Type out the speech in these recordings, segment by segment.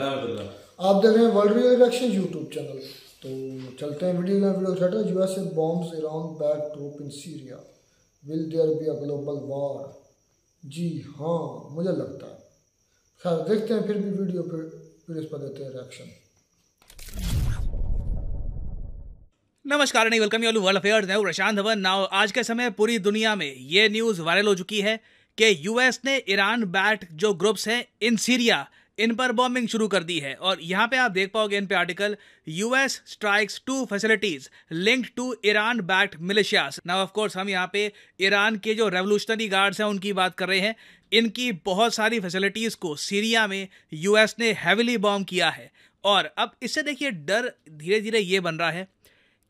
आप देख रहे हैं वर्ल्ड रिएक्शन यूट्यूब चैनल। तो चलते हैं वीडियो छठा। USA bombs Iran back troop in Syria, will there be a global war? जी हाँ, मुझे लगता है। खैर देखते हैं फिर भी वीडियो फिर इस पर देते हैं रिएक्शन। नमस्कार नहीं, वेलकम यू वर्ल्ड अफेयर्स। मैं प्रशांत धवन। नाउ आज के समय पूरी दुनिया में ये न्यूज़ वायरल हो चुकी है कि यूएस ने ईरान बैक्ड जो ग्रुप्स हैं इन सीरिया, इन पर बॉम्बिंग शुरू कर दी है। और यहाँ पे आप देख पाओगे इन पे article, US strikes 2 facilities linked to Iran backed militias. Now of course हम यहाँ पे ईरान के जो रेवोल्यूशनरी गार्ड्स हैं उनकी बात कर रहे हैं। इनकी बहुत सारी फैसिलिटीज को सीरिया में यूएस ने हैविली बॉम्ब किया है। और अब इससे देखिए डर धीरे धीरे ये बन रहा है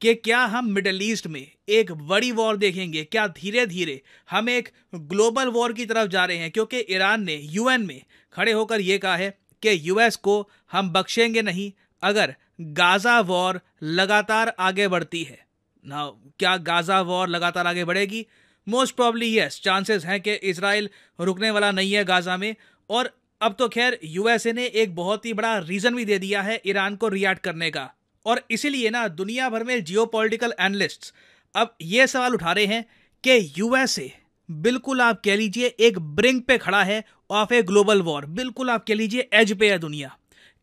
कि क्या हम मिडल ईस्ट में एक बड़ी वॉर देखेंगे, क्या धीरे धीरे हम एक ग्लोबल वॉर की तरफ जा रहे हैं। क्योंकि ईरान ने यूएन में खड़े होकर यह कहा है कि यूएस को हम बख्शेंगे नहीं अगर गाजा वॉर लगातार आगे बढ़ती है। ना क्या गाजा वॉर लगातार आगे बढ़ेगी? मोस्ट प्रॉब्ली यस, चांसेस हैं कि इजराइल रुकने वाला नहीं है गाजा में। और अब तो खैर यूएसए ने एक बहुत ही बड़ा रीजन भी दे दिया है ईरान को रिएक्ट करने का। और इसीलिए ना दुनिया भर में जियोपॉलिटिकल एनालिस्ट्स अब ये सवाल उठा रहे हैं कि यूएसए बिल्कुल आप कह लीजिए एक ब्रिंक पे खड़ा है ऑफ ए ग्लोबल वॉर। बिल्कुल आप कह लीजिए एज पे है दुनिया।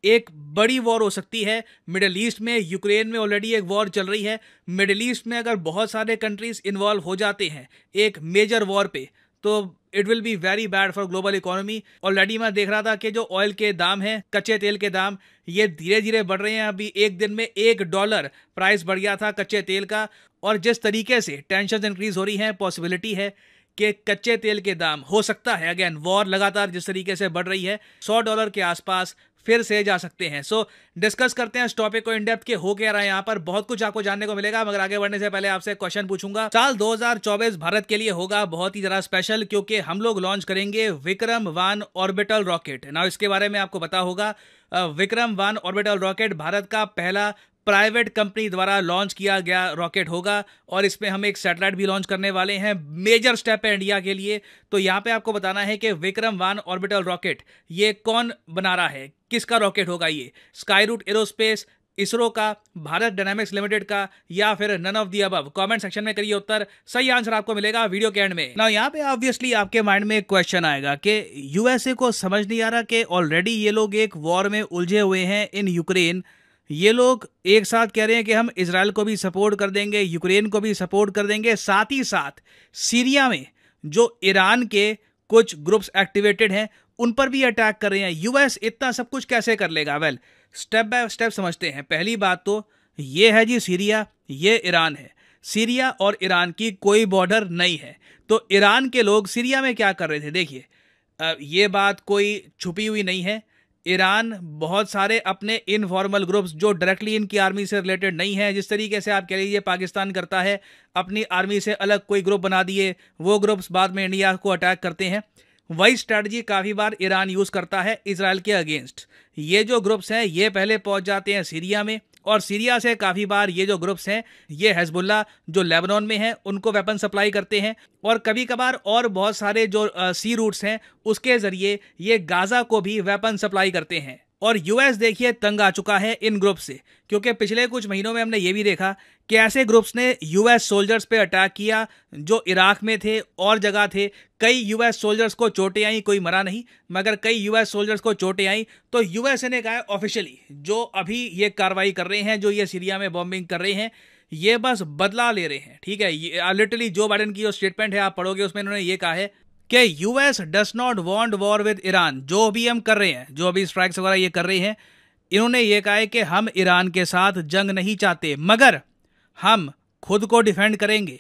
एक बड़ी वॉर हो सकती है मिडिल ईस्ट में। यूक्रेन में ऑलरेडी एक वॉर चल रही है। मिडिल ईस्ट में अगर बहुत सारे कंट्रीज इन्वॉल्व हो जाते हैं एक मेजर वॉर पे, तो it will be very bad for global economy. Already मैं देख रहा था कि जो ऑयल के दाम हैं, कच्चे तेल के दाम, ये धीरे धीरे बढ़ रहे हैं। अभी एक दिन में $1 प्राइस बढ़ गया था कच्चे तेल का। और जिस तरीके से टेंशन इंक्रीज हो रही हैं, पॉसिबिलिटी है कि कच्चे तेल के दाम हो सकता है, अगेन वॉर लगातार जिस तरीके से बढ़ रही है, $100 के आसपास फिर से जा सकते हैं। सो डिस्कस करते हैं इस टॉपिक को इन डेप्थ के हो क्या रहा है यहाँ पर। बहुत कुछ आपको जानने को मिलेगा, मगर आगे बढ़ने से पहले आपसे क्वेश्चन पूछूंगा। साल 2024 भारत के लिए होगा बहुत ही जरा स्पेशल, क्योंकि हम लोग लॉन्च करेंगे विक्रम-1 ऑर्बिटल रॉकेट। ना इसके बारे में आपको पता होगा, विक्रम-1 ऑर्बिटल रॉकेट भारत का पहला प्राइवेट कंपनी द्वारा लॉन्च किया गया रॉकेट होगा। और इसमें हम एक सैटेलाइट भी लॉन्च करने वाले हैं। मेजर स्टेप है इंडिया के लिए। तो यहाँ पे आपको बताना है कि विक्रम-1 ऑर्बिटल रॉकेट ये कौन बना रहा है, किसका रॉकेट होगा ये? स्काईरूट एरोस्पेस, इसरो का, भारत डायनामिक्स लिमिटेड का, या फिर none of the above? Comment section में करिए उत्तर। सही आंसर आपको मिलेगा वीडियो के एंड में। ना यहाँ पे ऑब्वियसली आपके माइंड में एक क्वेश्चन आएगा कि यूएसए को समझ नहीं आ रहा कि ऑलरेडी ये लोग एक वॉर में उलझे हुए हैं इन यूक्रेन। ये लोग एक साथ कह रहे हैं कि हम इजराइल को भी सपोर्ट कर देंगे, यूक्रेन को भी सपोर्ट कर देंगे, साथ ही साथ सीरिया में जो ईरान के कुछ ग्रुप्स एक्टिवेटेड हैं उन पर भी अटैक कर रहे हैं। यूएस इतना सब कुछ कैसे कर लेगा? वेल, स्टेप बाय स्टेप समझते हैं। पहली बात तो ये है जी, सीरिया ये ईरान है। सीरिया और ईरान की कोई बॉर्डर नहीं है। तो ईरान के लोग सीरिया में क्या कर रहे थे? देखिए, ये बात कोई छुपी हुई नहीं है। ईरान बहुत सारे अपने इनफॉर्मल ग्रुप्स जो डायरेक्टली इनकी आर्मी से रिलेटेड नहीं है, जिस तरीके से आप कह लीजिए पाकिस्तान करता है, अपनी आर्मी से अलग कोई ग्रुप बना दिए, वो ग्रुप्स बाद में इंडिया को अटैक करते हैं। वही स्ट्रैटेजी काफ़ी बार ईरान यूज़ करता है इजराइल के अगेंस्ट। ये जो ग्रुप्स हैं ये पहले पहुंच जाते हैं सीरिया में, और सीरिया से काफ़ी बार ये जो ग्रुप्स हैं ये हिजबुल्लाह जो लेबनान में हैं उनको वेपन सप्लाई करते हैं। और कभी कभार और बहुत सारे जो सी रूट्स हैं उसके ज़रिए ये गाज़ा को भी वेपन सप्लाई करते हैं। और यूएस देखिए तंग आ चुका है इन ग्रुप से, क्योंकि पिछले कुछ महीनों में हमने ये भी देखा कि ऐसे ग्रुप्स ने यूएस सोल्जर्स पे अटैक किया जो इराक में थे और जगह थे। कई यूएस सोल्जर्स को चोटें आई, कोई मरा नहीं, मगर कई यूएस सोल्जर्स को चोटें आई। तो यूएसए ने कहा है ऑफिशियली, जो अभी ये कार्रवाई कर रहे हैं, जो ये सीरिया में बॉम्बिंग कर रहे हैं, ये बस बदला ले रहे हैं। ठीक है, ये लिटरली जो बाइडेन की जो स्टेटमेंट है आप पढ़ोगे उसमें इन्होंने ये कहा है कि US does not want war with Iran. जो भी हम कर रहे हैं, जो अभी स्ट्राइक्स वगैरह ये कर रहे हैं, इन्होंने ये कहा है कि हम ईरान के साथ जंग नहीं चाहते, मगर हम खुद को डिफेंड करेंगे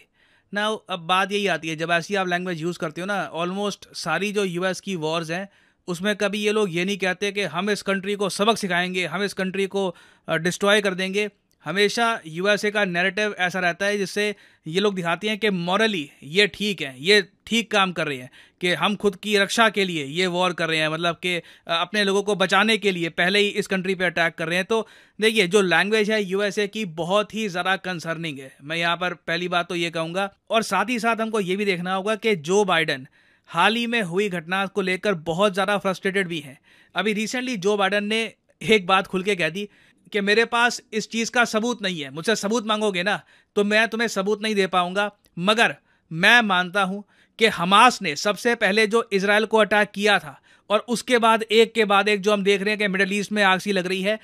ना। अब बात यही आती है, जब ऐसी आप लैंग्वेज यूज़ करते हो ना, ऑलमोस्ट सारी जो यूएस की वॉर्स हैं उसमें कभी ये लोग ये नहीं कहते कि हम इस कंट्री को सबक सिखाएंगे, हम इस कंट्री को डिस्ट्रॉय कर देंगे। हमेशा यूएसए का नैरेटिव ऐसा रहता है जिससे ये लोग दिखाते हैं कि मॉरली ये ठीक है, ये ठीक काम कर रहे हैं, कि हम खुद की रक्षा के लिए ये वॉर कर रहे हैं, मतलब कि अपने लोगों को बचाने के लिए पहले ही इस कंट्री पे अटैक कर रहे हैं। तो देखिए, जो लैंग्वेज है यूएसए की बहुत ही ज़रा कंसर्निंग है, मैं यहाँ पर पहली बात तो ये कहूँगा। और साथ ही साथ हमको ये भी देखना होगा कि जो बाइडेन हाल ही में हुई घटना को लेकर बहुत ज़्यादा फ्रस्ट्रेटेड भी हैं। अभी रिसेंटली जो बाइडेन ने एक बात खुल के कह दी कि मेरे पास इस चीज़ का सबूत नहीं है, मुझसे सबूत मांगोगे ना तो मैं तुम्हें सबूत नहीं दे पाऊंगा, मगर मैं मानता हूं कि हमास ने सबसे पहले जो इजराइल को अटैक किया था और उसके बाद एक के बाद एक जो हम देख रहे हैं कि मिडिल ईस्ट में आग सी लग रही है,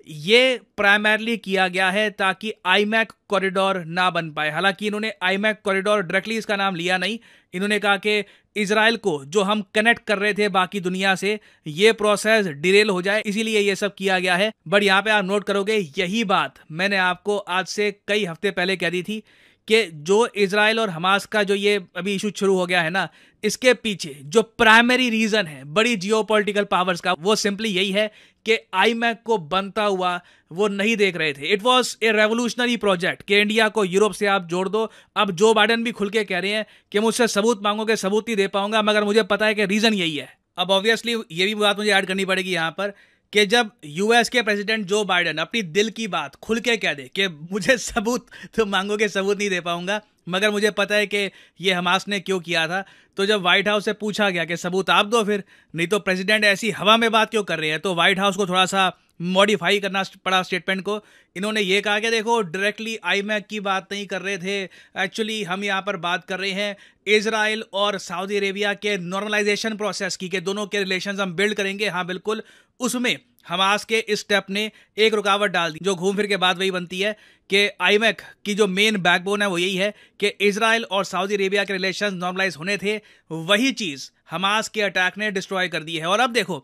ये प्राइमरली किया गया है ताकि आईमैक कॉरिडोर ना बन पाए। हालांकि इन्होंने आईमैक कॉरिडोर डायरेक्टली इसका नाम लिया नहीं, इन्होंने कहा कि इजराइल को जो हम कनेक्ट कर रहे थे बाकी दुनिया से, ये प्रोसेस डिरेल हो जाए, इसीलिए ये सब किया गया है। बट यहां पे आप नोट करोगे यही बात मैंने आपको आज से कई हफ्ते पहले कह दी थी कि जो इजराइल और हमास का जो ये अभी इशू शुरू हो गया है ना, इसके पीछे जो प्राइमरी रीजन है बड़ी जियोपॉलिटिकल पावर्स का, वो सिंपली यही है कि आईमैक को बनता हुआ वो नहीं देख रहे थे। It was a revolutionary project कि इंडिया को यूरोप से आप जोड़ दो। अब जो बाइडेन भी खुल के कह रहे हैं कि मुझसे सबूत मांगोगे, सबूत नहीं दे पाऊंगा, मगर मुझे पता है कि रीजन यही है। अब ऑब्वियसली ये भी बात मुझे ऐड करनी पड़ेगी यहाँ पर कि जब यूएस के प्रेसिडेंट जो बाइडेन अपनी दिल की बात खुल के कह दे कि मुझे सबूत तो मांगोगे, सबूत नहीं दे पाऊंगा, मगर मुझे पता है कि ये हमास ने क्यों किया था, तो जब व्हाइट हाउस से पूछा गया कि सबूत आप दो फिर, नहीं तो प्रेसिडेंट ऐसी हवा में बात क्यों कर रहे हैं, तो व्हाइट हाउस को थोड़ा सा मॉडिफाई करना पड़ा स्टेटमेंट को। इन्होंने ये कहा कि देखो डायरेक्टली आईमैक की बात नहीं कर रहे थे, एक्चुअली हम यहाँ पर बात कर रहे हैं इजराइल और सऊदी अरेबिया के नॉर्मलाइजेशन प्रोसेस की, कि दोनों के रिलेशंस हम बिल्ड करेंगे। हाँ बिल्कुल, उसमें हमास के इस स्टेप ने एक रुकावट डाल दी, जो घूम फिर के बाद वही बनती है कि आईमैक की जो मेन बैकबोन है वो यही है कि इजराइल और सऊदी अरेबिया के रिलेशंस नॉर्मलाइज होने थे, वही चीज़ हमास के अटैक ने डिस्ट्रॉय कर दी है। और अब देखो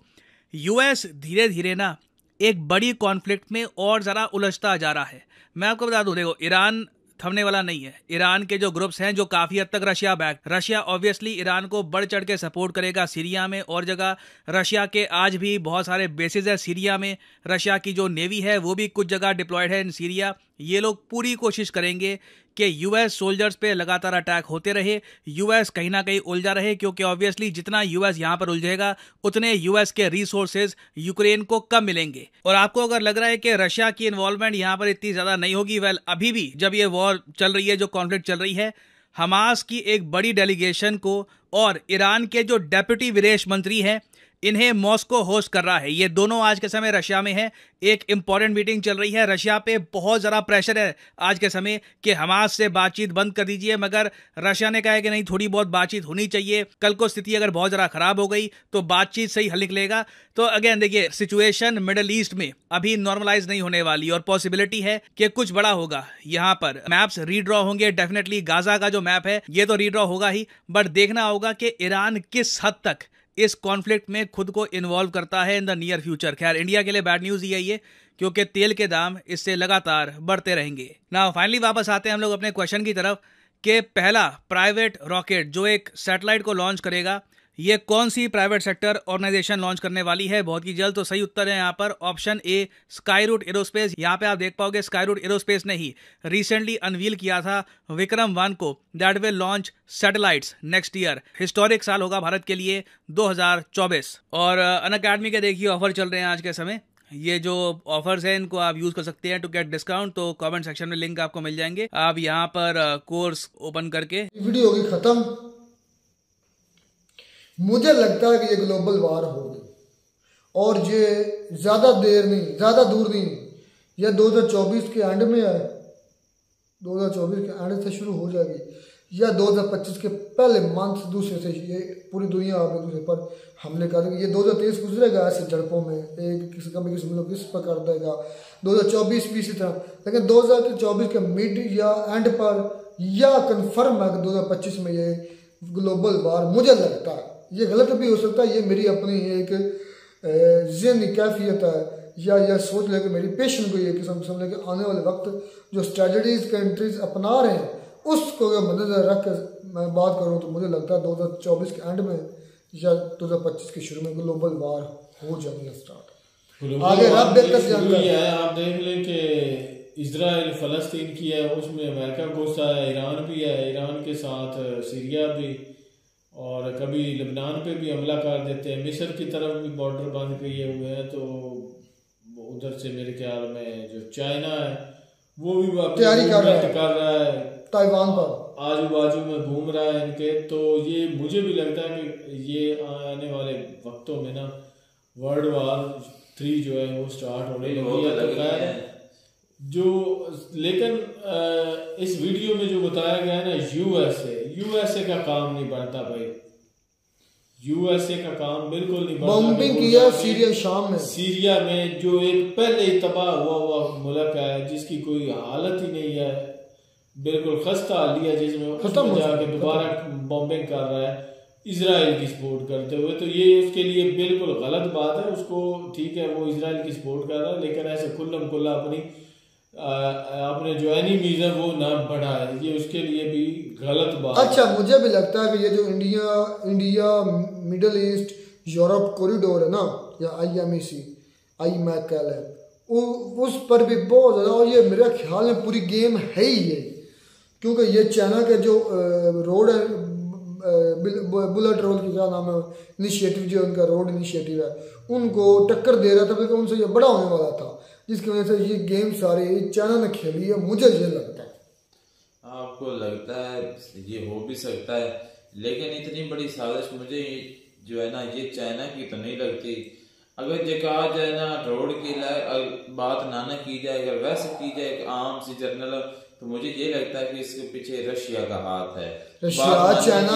यूएस धीरे धीरे ना एक बड़ी कॉन्फ्लिक्ट में और ज़रा उलझता जा रहा है। मैं आपको बता दूं, देखो ईरान थमने वाला नहीं है। ईरान के जो ग्रुप्स हैं जो काफ़ी हद तक Russia back, Russia obviously Iran को बढ़ चढ़ के सपोर्ट करेगा सीरिया में और जगह। रशिया के आज भी बहुत सारे बेसिस है सीरिया में, रशिया की जो नेवी है वो भी कुछ जगह डिप्लॉयड है इन सीरिया। ये लोग पूरी कोशिश करेंगे कि यूएस सोल्जर्स पे लगातार अटैक होते रहे, यूएस कहीं ना कहीं उलझा रहे, क्योंकि ऑब्वियसली जितना यूएस यहाँ पर उलझेगा उतने यूएस के रिसोर्सेज यूक्रेन को कम मिलेंगे। और आपको अगर लग रहा है कि रशिया की इन्वॉल्वमेंट यहाँ पर इतनी ज़्यादा नहीं होगी, वेल अभी भी जब ये वॉर चल रही है, जो कॉन्फ्लिक्ट चल रही है, हमास की एक बड़ी डेलीगेशन को और ईरान के जो डेप्यूटी विदेश मंत्री हैं इन्हें मॉस्को होस्ट कर रहा है। ये दोनों आज के समय रशिया में है, एक इंपॉर्टेंट मीटिंग चल रही है। रशिया पे बहुत ज़्यादा प्रेशर है आज के समय कि हमास से बातचीत बंद कर दीजिए, मगर रशिया ने कहा है कि नहीं, थोड़ी बहुत बातचीत होनी चाहिए। कल को स्थिति अगर बहुत ज़्यादा खराब हो गई तो बातचीत से ही हल निकलेगा। तो अगेन देखिए, सिचुएशन मिडल ईस्ट में अभी नॉर्मलाइज नहीं होने वाली और पॉसिबिलिटी है कि कुछ बड़ा होगा। यहाँ पर मैप्स रीड्रॉ होंगे डेफिनेटली। गाजा का जो मैप है ये तो रीड्रॉ होगा ही, बट देखना होगा कि ईरान किस हद तक इस कॉन्फ्लिक्ट में खुद को इन्वॉल्व करता है इन द नियर फ्यूचर। खैर इंडिया के लिए बैड न्यूज़ ही है ये, क्योंकि तेल के दाम इससे लगातार बढ़ते रहेंगे। नाउ फाइनली वापस आते हैं हम लोग अपने क्वेश्चन की तरफ कि पहला प्राइवेट रॉकेट जो एक सैटेलाइट को लॉन्च करेगा, ये कौन सी प्राइवेट सेक्टर ऑर्गेनाइजेशन लॉन्च करने वाली है बहुत ही जल्द। तो सही उत्तर है यहाँ पर ऑप्शन ए, स्काईरूट एरोस्पेस। यहाँ पे आप देख पाओगे स्काईरूट एरोस्पेस ने ही रिसेंटली अनवील किया था विक्रम-1 को, that will launch satellites next year. Historic साल होगा भारत के लिए 2024। और अनअकैडमी के देखिए ऑफर चल रहे हैं आज के समय। ये जो ऑफर्स हैं इनको आप यूज कर सकते हैं टू गेट डिस्काउंट। तो कमेंट सेक्शन में लिंक आपको मिल जाएंगे, आप यहाँ पर कोर्स ओपन करके। वीडियो होगी खत्म। मुझे लगता है कि ये ग्लोबल वार होगी और ये ज़्यादा देर नहीं, ज़्यादा दूर नहीं, यह 2024 के एंड में है, 2024 के एंड से शुरू हो जाएगी या 2025 के पहले मंथ दूसरे से ये पूरी दुनिया एक दूसरे पर हमले कर देगी। ये 2023 गुजरेगा ऐसे झड़पों में, एक किसी का भी किसी मुल्क किस पर कर देगा, 2024 भी इसी तरह। लेकिन 2024 के मिड या एंड पर या कन्फर्म है कि 2025 में ये ग्लोबल वार, मुझे लगता है, ये गलत भी हो सकता है, ये मेरी अपनी एक ज़हनी कैफियत है या यह सोच ले कि मेरी पेशेंट को ये किस्म समझ के आने वाले वक्त जो स्ट्रेटजीज कंट्रीज अपना रहे हैं उसको मद्देनजर रख कर मैं बात करूँ तो मुझे लगता है 2024 के एंड में या 2025 के शुरू में ग्लोबल वार हो जाएगी स्टार्ट। आगे रब बेहतर जानता है। आप देख लें कि इजराइल फलस्तीन की है, उसमें अमेरिका घुसा है, ईरान भी है, ईरान के साथ सीरिया भी, और कभी लेबनान पे भी हमला कर देते हैं। मिस्र की तरफ भी बॉर्डर बंद किए हुए हैं, तो उधर से मेरे ख्याल में जो चाइना है वो भी तैयारी कर रहा है, ताइवान पर आजू बाजू में घूम रहा है इनके। तो ये मुझे भी लगता है कि ये आने वाले वक्तों में ना वर्ल्ड वार 3 जो है वो स्टार्ट होने वो लगी तो है। लग तो रही खैर है। जो लेकिन इस वीडियो में जो बताया गया है ना, यूएसए का काम नहीं बनता भाई, यूएसए का काम बिल्कुल नहीं बनता। बॉम्बिंग किया सीरिया शाम में, सीरिया में जो एक पहले ही तबाह हुआ मुल्क है जिसकी कोई हालत ही नहीं है, बिल्कुल खस्ता हाली है, जिसमें उसमें जाके दोबारा बॉम्बिंग कर रहा है इजराइल की सपोर्ट करते हुए। तो ये उसके लिए बिल्कुल गलत बात है। उसको ठीक है वो इजराइल की सपोर्ट कर रहा है, लेकिन ऐसे खुल्लम खुल्ला अपने जो एनिमीज है वो ना बढ़ाए, ये उसके लिए भी गलत बात। अच्छा मुझे भी लगता है कि ये जो India middle east Europe corridor है ना, या IMEC है, उस पर भी बहुत ज़्यादा, और ये मेरे ख्याल में पूरी गेम है ही ये, क्योंकि ये चाइना के जो रोड है, बुलेट रोड की क्या नाम है इनिशिएटिव, जो उनका रोड इनिशिएटिव है, उनको टक्कर दे रहा था, बल्कि उनसे ये बड़ा होने वाला था, जिसकी वजह से ये गेम सारी चाइना ने खेली है, मुझे ये लगता है। आपको लगता है ये हो भी सकता है, लेकिन इतनी बड़ी साजिश मुझे जो है ना ये चाइना की तो नहीं लगती। अगर ये कहा जाए ना रोड की बात ना की जाए, अगर वैसे की जाए एक आम सी जर्नल, तो मुझे ये लगता है कि इसके पीछे रशिया का हाथ है, रशिया चाइना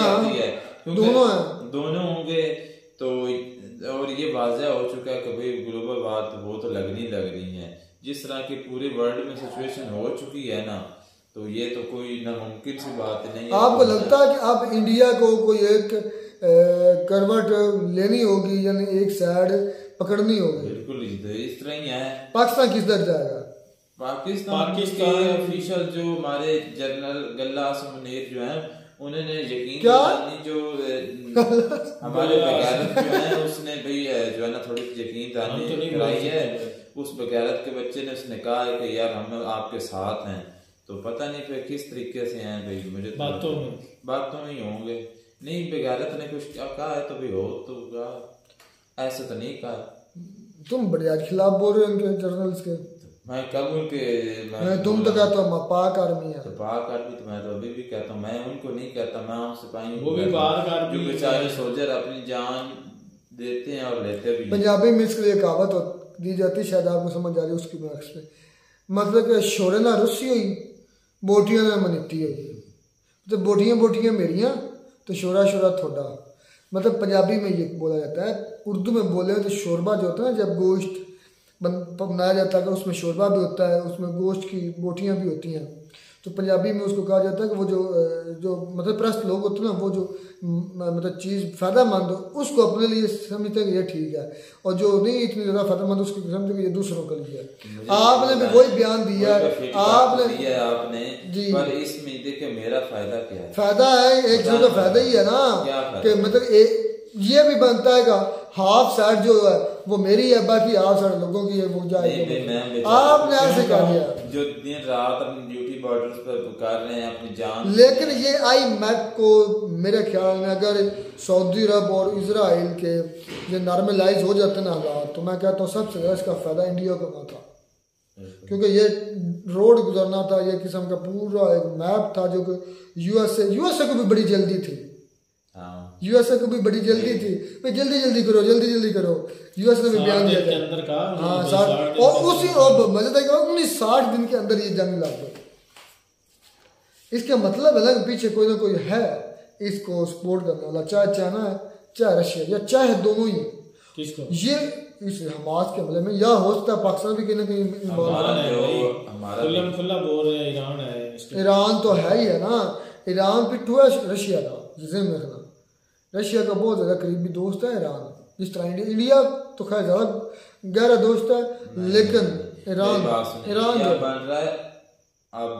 दोनों होंगे। तो और ये वाजह हो चुका है कि भाई ग्लोबल वार तो वो तो लगनी है, जिस तरह की पूरे वर्ल्ड में सिचुएशन हो चुकी है ना, तो ये तो कोई नामुमकिन सी बात नहीं है। आपको लगता है कि अब इंडिया को कोई एक करवट लेनी होगी, यानी एक साइड पकड़नी होगी? बिल्कुल इस तरह ही है। पाकिस्तान किस तरह जाएगा? पाकिस्तान के ऑफिशियल जो हमारे जनरल गल्ला मुनीर जो है, उन्होंने यकीन दहानी जो हमारे बगैरत जो है उसने भाई जो है ना थोड़ी यकीन दहानी कराई है उस बगैरत के बच्चे ने। उसने कहा है कि यार हम आपके साथ हैं, तो पता नहीं फिर किस तरीके से हैं भाई, मुझे तो बातों में ही होंगे। नहीं बगैरत ने कुछ कहा है तो भाई हो तो कहा, ऐसे तो नहीं कहा। तुम बढ़िया खिलाफ बोल रहे हो उनके जर्नल्स के। मैं कब उनके मैं तुम तो कहता हूँ पाक आर्मी है, तो पाक आर्मी तो मैं तो अभी भी कहता हूँ, मैं उनको नहीं कहता, मैं उन सिपाही वो भी बाहर का जो बेचारे सोल्जर अपनी जान देते हैं और लेते भी। पंजाबी में इसके लिए कहावत दी जाती है, शायद आपको समझ आ रही है उसकी मार्क्स में, मतलब कि शोरे ना रुसी हुई बोटियां ना मनीती हुई, तो बोटियां मेरियां तो शोरा थोड़ा, मतलब पंजाबी में ये बोला जाता है। उर्दू में बोले तो शोरबा जो होता है ना, जब गोश्त बनाया जाता है, उसमें शोरबा भी होता है, उसमें गोश्त की बोटियां भी होती हैं, तो पंजाबी में उसको कहा जाता है कि वो जो मतलब प्रस्त लोग होते हैं ना, वो जो मतलब चीज़ फ़ायदेमंद हो उसको अपने लिए समझते हैं कि ये ठीक है, और जो नहीं इतनी ज़्यादा फ़ायदेमंद उसको समझते हैं कि ये दूसरों के लिए है। आपने भी वही बयान दिया है, आपने जी, पर इसमें देखिए मेरा फ़ायदा क्या है? फ़ायदा है एक चीज़ का फ़ायदा ही है ना, कि मतलब ये भी बनता है का हाफ साइड जो है वो मेरी है, बाकी हाफ साइड लोगों की है, वो जाए। आपने ऐसे कह दिया जो दिन रात अपनी ड्यूटी बॉर्डर्स पर कर रहे हैं अपनी जान। लेकिन ये IMEC को मेरे ख्याल में अगर सऊदी अरब और इजराइल के ये नॉर्मलाइज हो जाते ना हालात, तो मैं कहता हूँ सबसे ज़्यादा इसका फ़ायदा इंडिया को ना था, क्योंकि ये रोड गुजरना था, ये किस्म का पूरा एक मैप था जो कि यूएसए को भी बड़ी जल्दी थी। यूएसए को भी बड़ी जल्दी थी, भाई जल्दी करो, यूएसए ने भी बयान दिया। हाँ और उसी मजेदार 60 दिन के अंदर ये जंग लग गई। इसका मतलब है ना पीछे कोई ना कोई है इसको सपोर्ट करने वाला, चाहे चाइना है चाहे रशिया या चाहे दोनों ही। किसको? ये इस हमास के हमले में या हो सकता है पाकिस्तान भी कहीं ना कहीं खुला बोल रहे हैं ईरान है। ईरान तो है ही है ना, ईरान पिट्ठू है रशिया का, जिसे में रखना रशिया का बहुत ज़्यादा करीबी दोस्त है ईरान, जिस तरह इंडिया तो खैर ज़्यादा गहरा दोस्त है, लेकिन ईरान बन रहा है। अब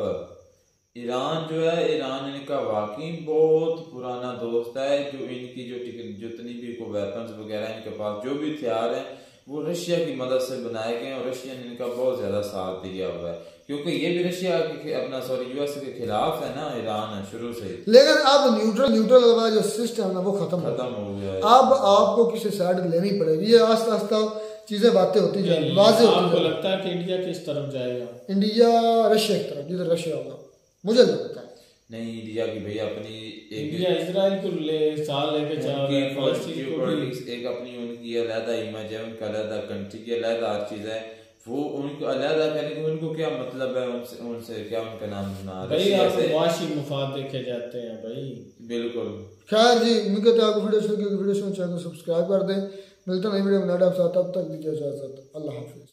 ईरान जो है, ईरान इनका वाकई बहुत पुराना दोस्त है, जो इनकी जितनी भी को वेपन्स वगैरह इनके पास जो भी हथियार हैं वो रशिया की मदद से बनाए गए, और रशिया ने इनका बहुत ज्यादा साथ दिया हुआ है, क्योंकि ये भी रशिया के यूएस के खिलाफ है ना ईरान है शुरू से। लेकिन अब न्यूट्रल वाला जो सिस्टम है वो खत्म हो गया है। अब आपको किसी साइड लेनी पड़ेगी, ये आस्ता आस्ता चीजें बातें होती जाएंगी, वाज़ेह होती आपको लगता है कि इंडिया किस तरफ जाएगा? इंडिया रशिया की तरफ, जिधर रशिया होगा, मुझे लगता है। नहीं दिया कि भाई अपनी इंडिया इजराइल को साल लेके चल रहा है, फलस्तीन को भी एक अपनी उनकी अलग इमेज है, उनका अलग कंट्री की अलग हर चीज है, वो उनको अलग करेंगे। उनको क्या मतलब है उनसे क्या उनका नाम सुना भाई, आपको वाशी मुफाद देखे जाते हैं भाई। बिल्कुल। खैर जी, उम्मीद करते हैं आपको वीडियो चैनल को सब्सक्राइब कर दें। मिलते हैं नई वीडियो में, तब तक दीजिए इजाजत। अल्लाह हाफिज।